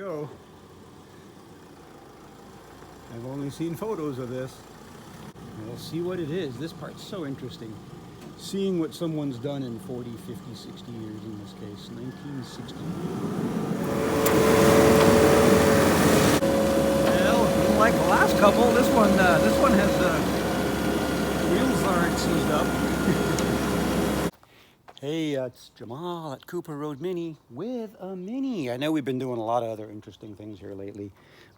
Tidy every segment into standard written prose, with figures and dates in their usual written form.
go. I've only seen photos of this. We'll see what it is. This part's so interesting. Seeing what someone's done in 40, 50, 60 years in this case. 1960. Well, like the last couple, this one has wheels aren't seized up. Hey, it's Jemal at Cooper Road Mini with a Mini. I know we've been doing a lot of other interesting things here lately,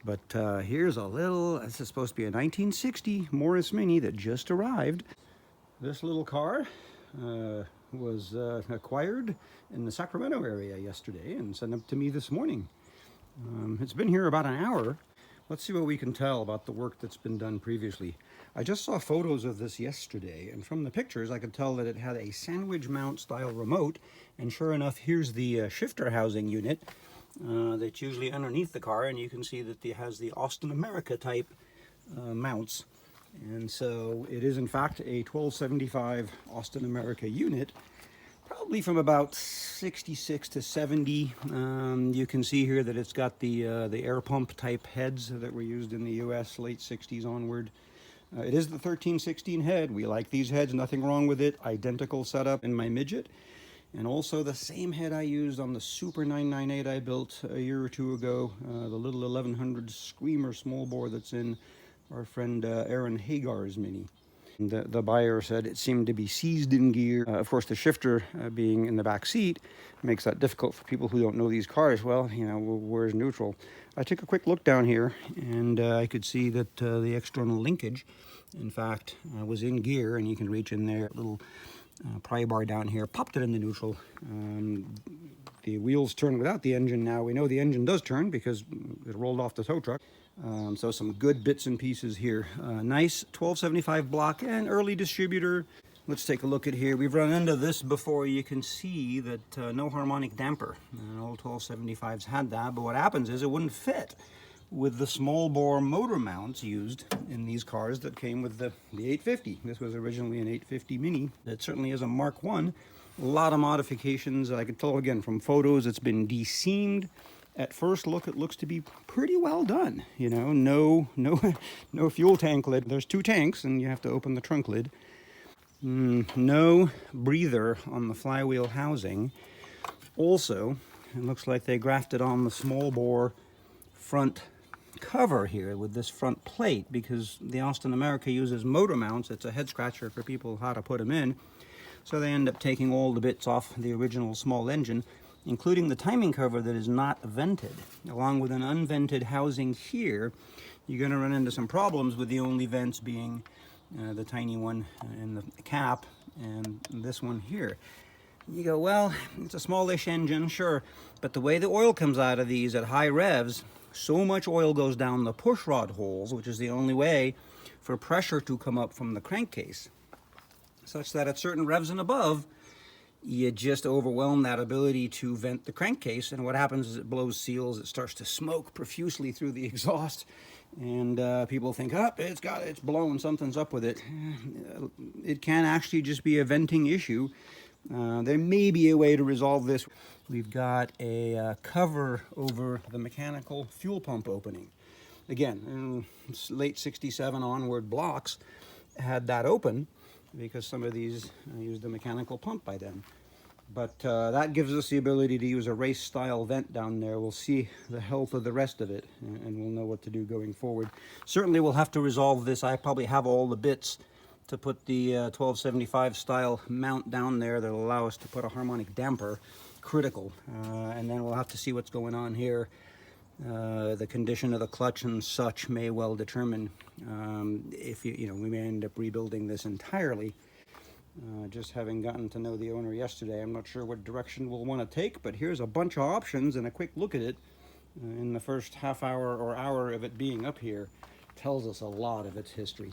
but here's a little, this is supposed to be a 1960 Morris Mini that just arrived. This little car was acquired in the Sacramento area yesterday and sent up to me this morning. It's been here about an hour. Let's see what we can tell about the work that's been done previously. I just saw photos of this yesterday, and from the pictures I could tell that it had a sandwich mount style remote, and sure enough, here's the shifter housing unit that's usually underneath the car, and you can see that it has the Austin America type mounts. And so it is in fact a 1275 Austin America unit, probably from about 66 to 70. You can see here that it's got the air pump type heads that were used in the US late 60s onward. It is the 1316 head. We like these heads, nothing wrong with it. Identical setup in my midget. And also the same head I used on the Super 998 I built a year or two ago, the little 1100 Screamer small bore that's in our friend Aaron Hagar's Mini. The buyer said it seemed to be seized in gear. Of course, the shifter being in the back seat makes that difficult for people who don't know these cars. Well, you know, where's neutral? I took a quick look down here, and I could see that the external linkage, in fact, was in gear, and you can reach in there, little pry bar down here, popped it into neutral. The wheels turn without the engine now. We know the engine does turn because it rolled off the tow truck. So some good bits and pieces here. Nice 1275 block and early distributor. Let's take a look at here. We've run into this before. You can see that no harmonic damper. All 1275s had that, but what happens is it wouldn't fit with the small bore motor mounts used in these cars that came with the 850. This was originally an 850 Mini. That certainly is a Mark 1. A lot of modifications. I can tell again from photos it's been de-seamed. At first look, it looks to be pretty well done. You know, no fuel tank lid. There's two tanks, and you have to open the trunk lid. No breather on the flywheel housing. Also, it looks like they grafted on the small bore front cover here with this front plate, because the Austin America uses motor mounts. It's a head scratcher for people how to put them in. So they end up taking all the bits off the original small engine, including the timing cover that is not vented. Along with an unvented housing here, you're going to run into some problems with the only vents being the tiny one in the cap and this one here. You go, well, it's a smallish engine, sure, but the way the oil comes out of these at high revs, so much oil goes down the pushrod holes, which is the only way for pressure to come up from the crankcase, such that at certain revs and above, you just overwhelm that ability to vent the crankcase, and what happens is it blows seals, it starts to smoke profusely through the exhaust, and people think, oh, it's blown, something's up with it. It can actually just be a venting issue. There may be a way to resolve this. We've got a cover over the mechanical fuel pump opening. Again, in late 67 onward blocks had that open, because some of these used a mechanical pump by then. But that gives us the ability to use a race-style vent down there. We'll see the health of the rest of it, and we'll know what to do going forward. Certainly we'll have to resolve this. I probably have all the bits to put the 1275 style mount down there that'll allow us to put a harmonic damper, critical. And then we'll have to see what's going on here. The condition of the clutch and such may well determine if we may end up rebuilding this entirely. Just having gotten to know the owner yesterday, I'm not sure what direction we'll want to take, but here's a bunch of options, and a quick look at it in the first half hour or hour of it being up here tells us a lot of its history.